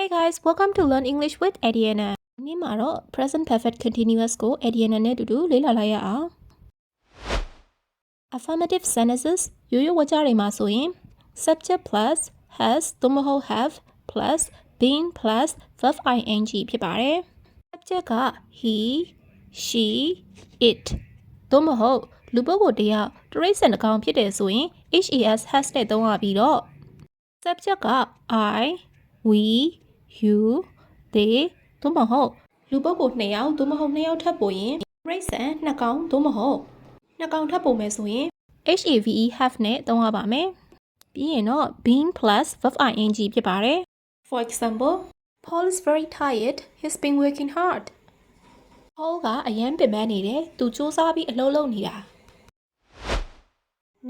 Hey guys, welcome to Learn English with Adiana. ဒီမှာတော့ present perfect continuous ကို Adiana နဲ့အတူတူလေ့လာလိုက်ရအောင် Affirmative sentences ရိုးရိုးဝကြတွေမှာဆိုရင် subject plus has သို့မဟုတ် have plus been plus verb ing ဖြစ်ပါတယ် subject က he, she, it သို့မဟုတ်လူပုဂ္ဂိုလ်တယောက်တရိတ်ဆန်တစ်ကောင်ဖြစ်တယ်ဆိုရင် has has နဲ့သုံးရပြီးတော့ subject က I, we, you, they သို့မဟုတ်လူပုဂ္ဂိုလ်2ယောက်သို့မဟုတ်2ယောက်ထပ်ပို့ရင် phrase 2ကောင်သို့မဟုတ်2ကောင်ထပ်ပို့မယ်ဆိုရင် have နဲ့သုံးရပါမယ်ပြီးရင်တော့ been plus verb ing ဖြစ်ပါတယ် For example Paul is very tired he's been working hard Paul ကအရန်ပင်ပန်းနေတယ်သူစူးစမ်းပြီးအလုပ်လုပ်နေတာ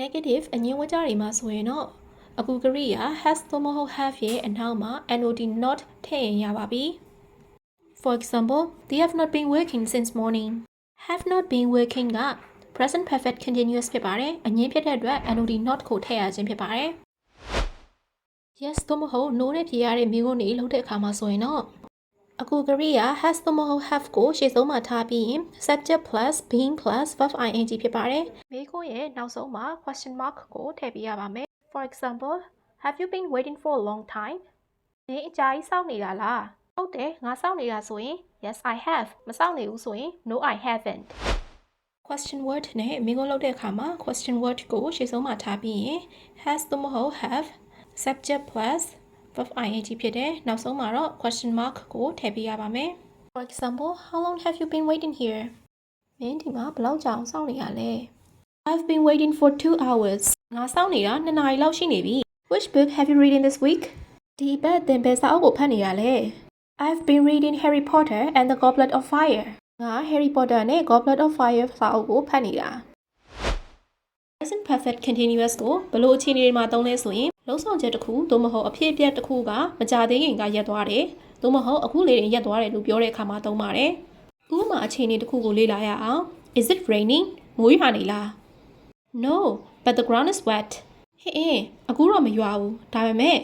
Negative အငြင်းဝကြတွေမှာဆိုရင်တော့အခုကရိယာ has သို့မဟုတ် have ရဲ့အနောက်မှာ not not ထည့်ရင်ရပါပြီ For example, they have not been working since morning. Have not been working က present perfect continuous ဖြစ်ပါတယ်အငြင်းဖြစ်တဲ့အတွက် not not ကိုထည့်ရခြင်းဖြစ်ပါတယ် Yes သို့မဟုတ် no နဲ့ဖြေရတဲ့မိကုန်းတွေလုပ်တဲ့အခါမှာဆိုရင်တော့အခုကရိယာ has သို့မဟုတ် have ကိုရှေ့ဆုံးမှာထားပြီးရင် subject plus being plus verb ing ဖြစ်ပါတယ်မိကုန်းရဲ့နောက်ဆုံးမှာ question mark ကိုထည့်ပေးရပါမယ် For example, have you been waiting for a long time? နေအကြာကြီးစောင့်နေတာလားဟုတ်တယ်ငါစောင့်နေတာဆိုရင် Yes I have မစောင့်နေဘူးဆိုရင် No I haven't Question word နဲ့မိကုန်းလုပ်တဲ့အခါမှာ question word ကိုရှေ့ဆုံးမှာထားပြီးရင် has သို့မဟုတ် have subject plus verb ing ဖြစ်တယ်နောက်ဆုံးမှာတော့ question mark ကိုထည့်ပေးရပါမယ် For example, how long have you been waiting here? မင်းဒီမှာဘယ်လောက်ကြာအောင်စောင့်နေရလဲ I've been waiting for 2 hours ငါစောင့်နေတာ2နာရီလောက်ရှိနေပြီ Which book have you read this week? ဒီဘက်သင်ဘယ်စာအုပ်ကိုဖတ်နေရလဲ I've been reading Harry Potter and the Goblet of Fire ငါ Harry Potter နဲ့ Goblet of Fire စာအုပ်ကိုဖတ်နေတာ Present perfect continuous ကိုဘယ်လိုအခြေအနေတွေမှာသုံးလဲဆိုရင်လုံးဆောင်ချက်တစ်ခုသို့မဟုတ်အဖြစ်အပျက်တစ်ခုကမကြသေးခင်ကရပ်သွားတယ်သို့မဟုတ်အခုလေရင်ရပ်သွားတယ်လို့ပြောတဲ့အခါမှာသုံးပါတယ်ဥပမာအခြေအနေတစ်ခုကိုလေ့လာရအောင် Is it raining မိုးရွာနေလား No but the ground is wet ဟေးအခုတော့မရွာဘူးဒါပေမဲ့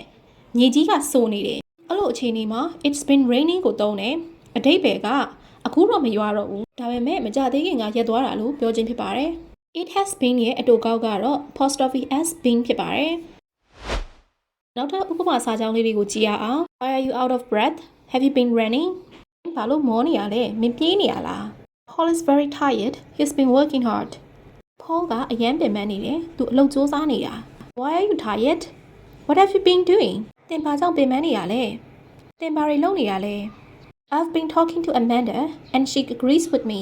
မြေကြီးကစိုနေတယ်အဲ့လိုအခြေအနေမှာ It's been raining ကိုသုံးတယ်အဓိပ္ပာယ်ကအခုတော့မရွာတော့ဘူးဒါပေမဲ့မကြသေးခင်ကရပ်သွားတာလို့ပြောခြင်းဖြစ်ပါတယ် It has been ရဲ့အတူကောက်ကတော့ apostrophe s been ဖြစ်ပါတယ်နောက်ထပ်ဥပမာစာကြောင်းလေးတွေကိုကြည့်ရအောင် Why are you out of breath? Have you been running? ဘာလို့မောနေရလဲမင်းပြေးနေရလား Paul is very tired. He's been working hard. Paul ကအရန်ပင်ပန်းနေတယ်သူအလုပ်ကြိုးစားနေတာ Why are you tired? What have you been doing? သင်ဘာကြောင့်ပင်ပန်းနေရလဲသင်ဘာတွေလုပ်နေရလဲ I've been talking to Amanda and she agrees with me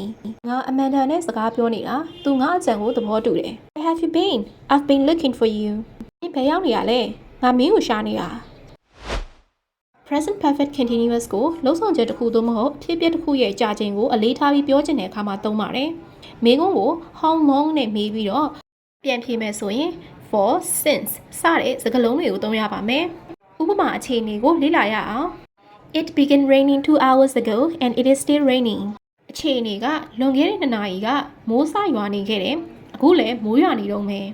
ငါ Amanda နဲ့စကားပြောနေတာသူငါအကြံကိုသဘောတူတယ် Where have you been? I've been looking for you သင်ဘယ်ရောက်နေရလဲငါမင်းကိုရှာနေတာ Present perfect continuous ကိုလုံးဆောင်ချက်တစ်ခုသို့မဟုတ်ဖြစ်ပျက်တစ်ခုရဲ့ကြာချိန်ကိုအလေးထားပြီးပြောချင်တဲ့အခါမှာသုံးပါတယ်မိကုန်းကို how long နဲ့မေးပြီးတော့ပြန်ဖြေမယ်ဆိုရင် for since စတဲ့စကားလုံးတွေကိုသုံးရပါမယ်ဥပမာအခြေအနေကိုလေ့လာရအောင် It began raining 2 hours ago and it is still raining အခြေအနေကလွန်ခဲ့တဲ့2နာရီကမိုးစရွာနေခဲ့တယ်အခုလည်းမိုးရွာနေတော့မယ်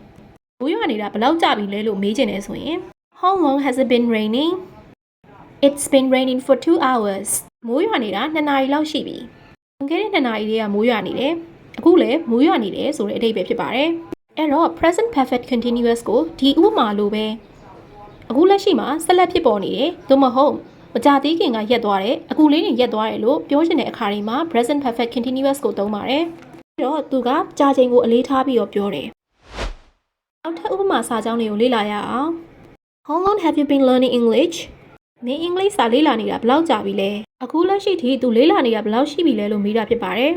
မိုးရွာနေတာဘယ်လောက်ကြာပြီလဲလို့မေးချင်တယ်ဆိုရင် How long has it been raining? It's been raining for 2 hours မိုးရွာနေတာ2နာရီလောက်ရှိပြီလွန်ခဲ့တဲ့2နာရီတည်းကမိုးရွာနေတယ်အခုလည်းမိုးရွာနေတယ်ဆိုတဲ့အဓိပ္ပာယ်ဖြစ်ပါတယ်အဲ့တော့ present perfect continuous ကိုဒီဥပမာလိုပဲအခုလက်ရှိမှာဆက်လက်ဖြစ်ပေါ်နေတယ်သို့မဟုတ်မကြသေးခင်ကရပ်သွားတယ်အခုလေးနေရပ်သွားတယ်လို့ပြောချင်တဲ့အခါတွေမှာ present perfect continuous ကိုသုံးပါတယ်အဲ့တော့သူကကြာချိန်ကိုအလေးထားပြီးတော့ပြောတယ်နောက်ထပ်ဥပမာစာကြောင်းတွေကိုလေ့လာရအောင် How long have you been learning English မင်းအင်္ဂလိပ်စာလေ့လာနေတာဘယ်လောက်ကြာပြီလဲအခုလက်ရှိထိသူလေ့လာနေတာဘယ်လောက်ရှိပြီလဲလို့မေးတာဖြစ်ပါတယ်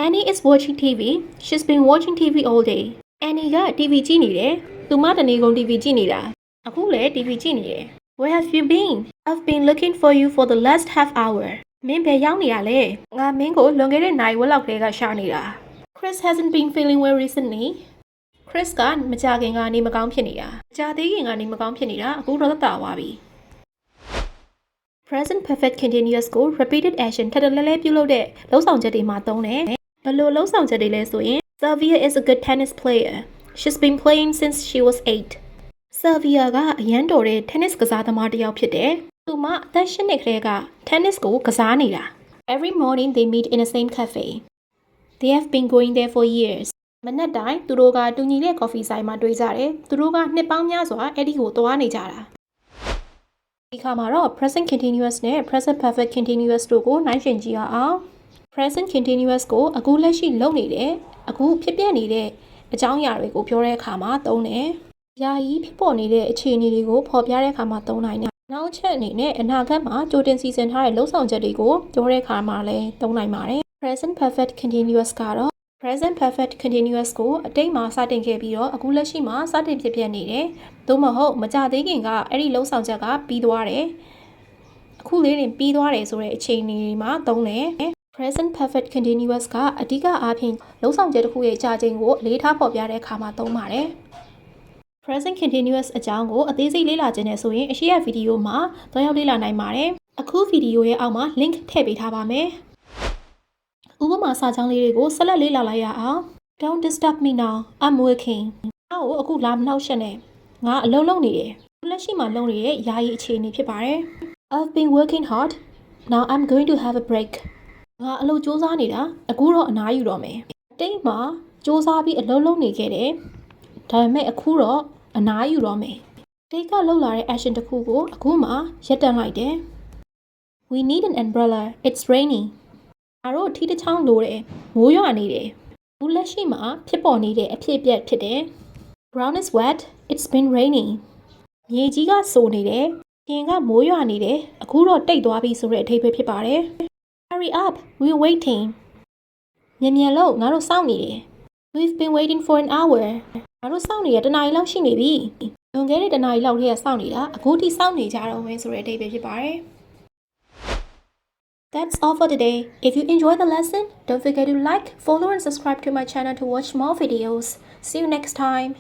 Annie is watching TV she's been watching TV all day Annie က TV ကြည့်နေတယ်သူမတနေ့ကုန် TV ကြည့်နေတာအခုလည်း TV ကြည့်နေတယ် Where have you been? I've been looking for you for the last half hour မင်းဘယ်ရောက်နေရလဲငါမင်းကိုလွန်ခဲ့တဲ့နာရီဝက်လောက်ကလေးကရှာနေတာ Chris hasn't been feeling well recently Chris ကမကြခင်ကနေမကောင်းဖြစ်နေတာကြာသေးခင်ကနေမကောင်းဖြစ်နေတာအခုတော့တာသွားပြီ Present perfect continuous ကို repeated action ထပ်ထပ်လဲလဲပြုလုပ်တဲ့လုံးဆောင်ချက်တွေမှာသုံးတယ်ဘယ်လိုလုံးဆောင်ချက်တွေလဲဆိုရင် Sylvia is a good tennis player she's been playing since she was 8 Sylvia ကအရန်တော်တဲ့ tennis ကစားသမားတစ်ယောက်ဖြစ်တယ် သူမအသက်8နှစ်ကလေးက tennis ကိုကစားနေတာ Every morning they meet in the same cafe. They have been going there for years. မနက်တိုင်းသူတို့ကတူညီတဲ့ coffee ဆိုင်မှာတွေ့ကြတယ်သူတို့ကနှစ်ပေါင်းများစွာအဲ့ဒီကိုသွားနေကြတာဒီခါမှာတော့ present continuous နဲ့ present perfect continuous တို့ကိုနှိုင်းယှဉ်ကြည့်အောင် present continuous ကိုအခုလက်ရှိလုပ်နေတဲ့အခုဖြစ်ပျက်နေတဲ့အကြောင်းအရာတွေကိုပြောတဲ့အခါမှာသုံးတယ်။ယာယီဖြစ်ပေါ်နေတဲ့အခြေအနေတွေကိုဖော်ပြတဲ့အခါမှာသုံးနိုင်တယ်။နောက်ချက်အနေနဲ့အနာဂတ်မှာကြိုတင်စီစဉ်ထားတဲ့လုပ်ဆောင်ချက်တွေကိုပြောတဲ့အခါမှာလည်းသုံးနိုင်ပါတယ်။ present perfect continuous ကတော့ present perfect continuous ကိုအတိတ်မှာစတင်ခဲ့ပြီးတော့အခုလက်ရှိမှာစတင်ဖြစ်ပျက်နေတယ်။သို့မဟုတ်မကြသေးခင်ကအဲ့ဒီလုပ်ဆောင်ချက်ကပြီးသွားတယ်။အခုလေးတင်ပြီးသွားတယ်ဆိုတဲ့အခြေအနေတွေမှာသုံးတယ်။ present perfect continuous ကအဓိကအားဖြင့်လုပ်ဆောင်ချက်တစ်ခုရဲ့ကြာချိန်ကိုအလေးထားဖော်ပြတဲ့အခါမှာသုံးပါတယ်။ present continuous အကြောင်းကိုအသေးစိတ်လေ့လာခြင်းနဲ့ဆိုရင်အရှိရဗီဒီယိုမှာသွားရောက်လေ့လာနိုင်ပါတယ်။အခုဗီဒီယိုရဲ့အောက်မှာ link ထည့်ပေးထားပါမယ်။ဥပမာစာကြောင်းလေးတွေကိုဆက်လက်လေ့လာလိုက်ရအောင် Don't disturb me now. I'm working. အခုလာမနှောက်ယှက်နဲ့ငါအလုပ်လုပ်နေတယ်။လက်ရှိမှာလုပ်နေတဲ့ယာယီအခြေအနေဖြစ်ပါတယ်။ I've been working hard. Now I'm going to have a break. ငါအလုပ်စူးစမ်းနေတာအခုတော့အနားယူတော့မယ်။အတိတ်မှာစူးစမ်းပြီးအလုပ်လုပ်နေခဲ့တယ်။ဒါပေမဲ့အခုတော့အနားယူတော့မယ်။တိတ်ကလုပ်လာတဲ့ action တစ်ခုကိုအခုမှရပ်တန့်လိုက်တယ်။ We need an umbrella. It's raining. ငါတို့ထီးတစ်ချောင်းလိုတယ်မိုးရွာနေတယ်။ဘူးလက်ရှိမှာဖြစ်ပေါ်နေတဲ့အဖြစ်အပျက်ဖြစ်တယ်။ Ground is wet. It's been raining. မြေကြီးကစိုနေတယ်။ပြင်ကမိုးရွာနေတယ်။အခုတော့တိတ်သွားပြီဆိုတဲ့အဓိပ္ပာယ်ဖြစ်ပါတယ်။ Hurry up. We're waiting. မြန်လို့ငါတို့စောင့်နေတယ်။ We've been waiting for an hour. ငါတို့စောင့်နေရတနားရီလောက်ရှိနေပြီ။လွန်ခဲ့တဲ့တနားရီလောက်ထဲကစောင့်နေတာအခုထိစောင့်နေကြတော့မယ်ဆိုတဲ့အဓိပ္ပာယ်ဖြစ်ပါတယ်။ That's all for today. If you enjoyed the lesson, don't forget to like, follow and subscribe to my channel to watch more videos. See you next time.